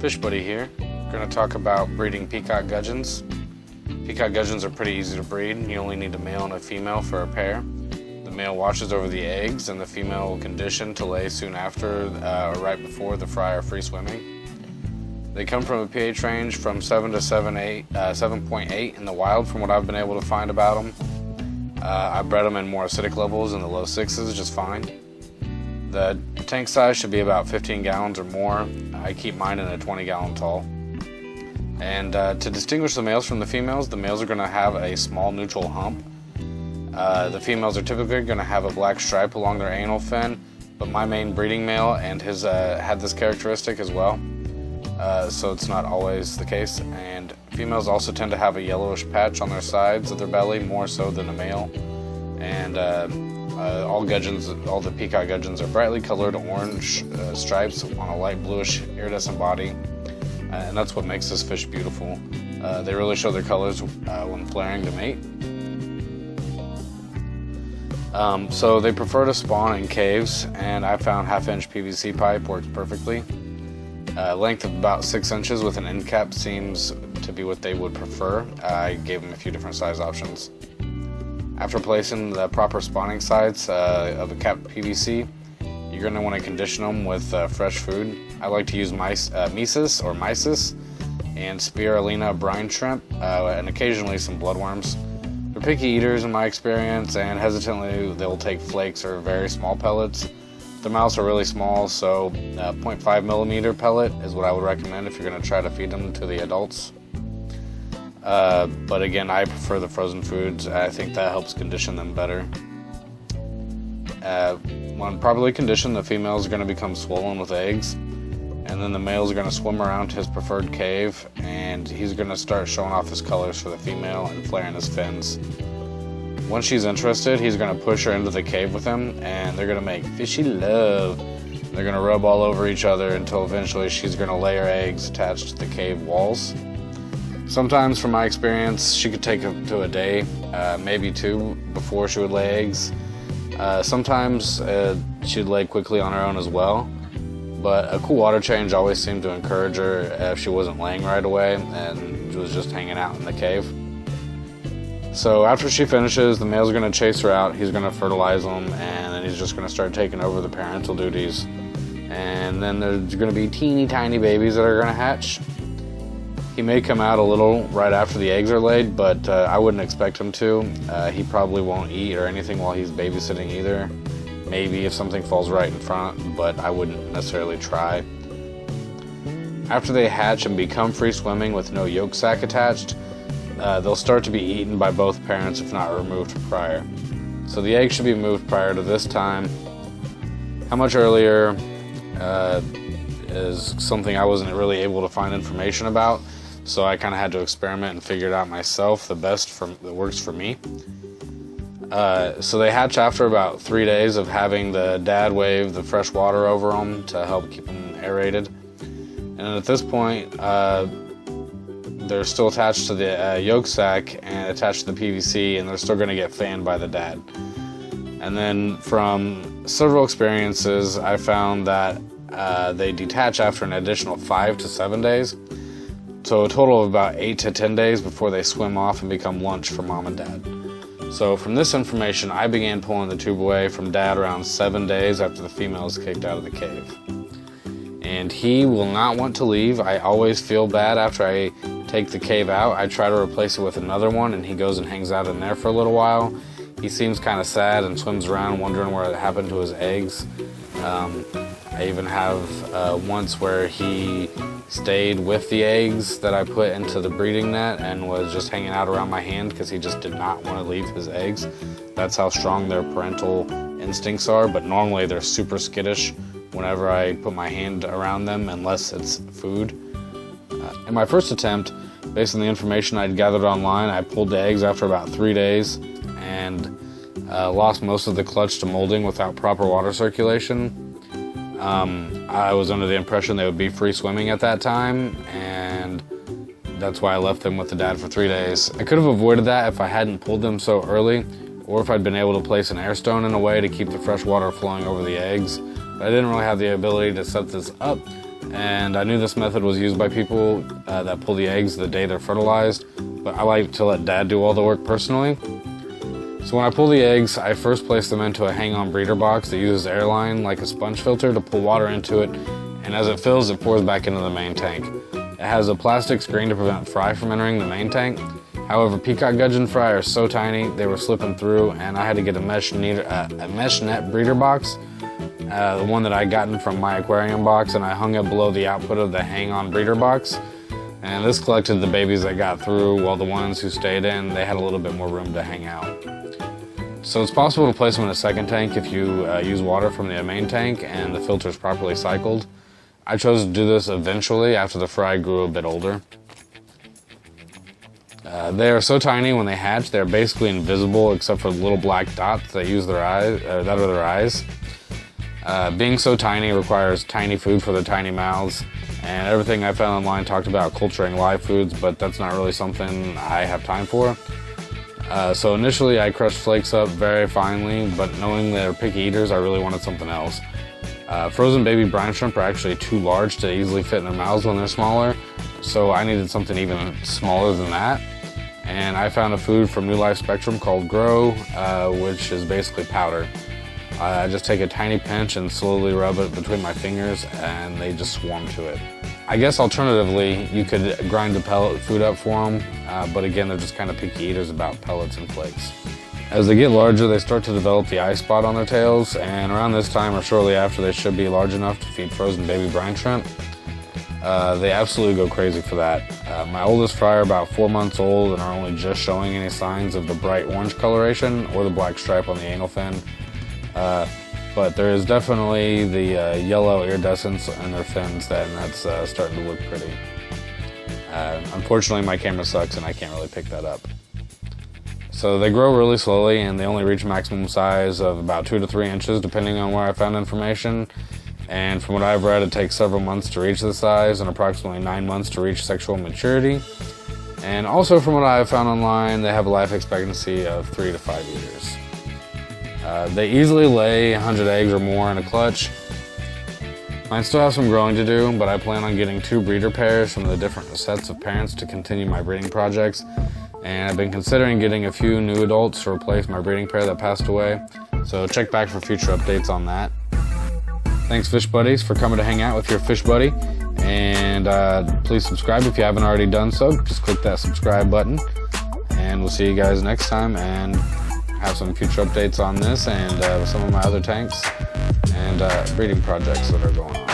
Fish Buddy here. We're going to talk about breeding peacock gudgeons. Peacock gudgeons are pretty easy to breed. You only need a male and a female for a pair. The male watches over the eggs and the female will condition to lay soon after or right before the fry are free swimming. They come from a pH range from 7 to 7.8 in the wild from what I've been able to find about them. I bred them in more acidic levels in the low 6s just fine. The tank size should be about 15 gallons or more. I keep mine in a 20-gallon tall. And to distinguish the males from the females are going to have a small neutral hump. The females are typically going to have a black stripe along their anal fin, but my main breeding male and his had this characteristic as well. So it's not always the case. And females also tend to have a yellowish patch on their sides of their belly, more so than a male. And all the peacock gudgeons are brightly colored orange stripes on a light bluish iridescent body. And that's what makes this fish beautiful. They really show their colors when flaring to mate. So they prefer to spawn in caves, and I found half-inch PVC pipe works perfectly. Length of about 6 inches with an end cap seems to be what they would prefer. I gave them a few different size options. After placing the proper spawning sites of a capped PVC, you're going to want to condition them with fresh food. I like to use mysis and spirulina brine shrimp, and occasionally some bloodworms. They're picky eaters in my experience, and hesitantly they'll take flakes or very small pellets. Their mouths are really small, so 0.5 millimeter pellet is what I would recommend if you're going to try to feed them to the adults. But again, I prefer the frozen foods. I think that helps condition them better. When properly conditioned, the females are going to become swollen with eggs, and then the males are going to swim around to his preferred cave, and he's going to start showing off his colors for the female and flaring his fins. Once she's interested, he's going to push her into the cave with him, and they're going to make fishy love. They're going to rub all over each other until eventually she's going to lay her eggs attached to the cave walls. Sometimes, from my experience, she could take up to a day, maybe 2, before she would lay eggs. Sometimes she'd lay quickly on her own as well, but a cool water change always seemed to encourage her if she wasn't laying right away and was just hanging out in the cave. So after she finishes, the males are going to chase her out, he's going to fertilize them, and then he's just going to start taking over the parental duties. And then there's going to be teeny tiny babies that are going to hatch. He may come out a little right after the eggs are laid, but I wouldn't expect him to. He probably won't eat or anything while he's babysitting either. Maybe if something falls right in front, but I wouldn't necessarily try. After they hatch and become free swimming with no yolk sac attached, they'll start to be eaten by both parents if not removed prior. So the eggs should be moved prior to this time. How much earlier is something I wasn't really able to find information about, so I kind of had to experiment and figure it out myself, the best that works for me. So they hatch after about 3 days of having the dad wave the fresh water over them to help keep them aerated. And at this point, they're still attached to the yolk sac and attached to the PVC, and they're still going to get fanned by the dad. And then from several experiences, I found that they detach after an additional 5 to 7 days. So a total of about 8 to 10 days before they swim off and become lunch for mom and dad. So from this information, I began pulling the tube away from dad around 7 days after the female is kicked out of the cave. And he will not want to leave. I always feel bad after I take the cave out. I try to replace it with another one, and he goes and hangs out in there for a little while. He seems kind of sad and swims around wondering where it happened to his eggs. I even have once where he stayed with the eggs that I put into the breeding net and was just hanging out around my hand because he just did not want to leave his eggs. That's how strong their parental instincts are, but normally they're super skittish whenever I put my hand around them unless it's food. In my first attempt, based on the information I'd gathered online, I pulled the eggs after about 3 days and lost most of the clutch to molding without proper water circulation. I was under the impression they would be free swimming at that time, and that's why I left them with the dad for 3 days. I could have avoided that if I hadn't pulled them so early, or if I'd been able to place an air stone in a way to keep the fresh water flowing over the eggs. But I didn't really have the ability to set this up, and I knew this method was used by people that pull the eggs the day they're fertilized, but I like to let Dad do all the work personally. So when I pull the eggs, I first place them into a hang-on breeder box that uses airline like a sponge filter to pull water into it, and as it fills, it pours back into the main tank. It has a plastic screen to prevent fry from entering the main tank. However, Peacock Gudgeon fry are so tiny, they were slipping through, and I had to get a mesh net breeder box, the one that I gotten from my aquarium box, and I hung it below the output of the hang-on breeder box. And this collected the babies that got through, while the ones who stayed in, they had a little bit more room to hang out. So it's possible to place them in a second tank if you use water from the main tank and the filter is properly cycled. I chose to do this eventually after the fry grew a bit older. They are so tiny when they hatch, they're basically invisible except for the little black dots that use their eyes, that are their eyes. Being so tiny requires tiny food for their tiny mouths, and everything I found online talked about culturing live foods, but that's not really something I have time for. So initially I crushed flakes up very finely, but knowing they're picky eaters, I really wanted something else. Frozen baby brine shrimp are actually too large to easily fit in their mouths when they're smaller, so I needed something even smaller than that. And I found a food from New Life Spectrum called Grow, which is basically powder. I just take a tiny pinch and slowly rub it between my fingers, and they just swarm to it. I guess alternatively, you could grind the pellet food up for them, but again, they're just kind of picky eaters about pellets and flakes. As they get larger, they start to develop the eye spot on their tails, and around this time or shortly after, they should be large enough to feed frozen baby brine shrimp. They absolutely go crazy for that. My oldest fry are about 4 months old and are only just showing any signs of the bright orange coloration or the black stripe on the anal fin. But there is definitely the yellow iridescence in their fins, and that's starting to look pretty. Unfortunately, my camera sucks and I can't really pick that up. So they grow really slowly, and they only reach maximum size of about 2 to 3 inches, depending on where I found information. And from what I've read, it takes several months to reach this size and approximately 9 months to reach sexual maturity. And also from what I've found online, they have a life expectancy of 3 to 5 years. They easily lay 100 eggs or more in a clutch. I still have some growing to do, but I plan on getting 2 breeder pairs from the different sets of parents to continue my breeding projects. And I've been considering getting a few new adults to replace my breeding pair that passed away. So check back for future updates on that. Thanks, fish buddies, for coming to hang out with your fish buddy. And please subscribe if you haven't already done so. Just click that subscribe button. And we'll see you guys next time, and have some future updates on this and some of my other tanks and breeding projects that are going on.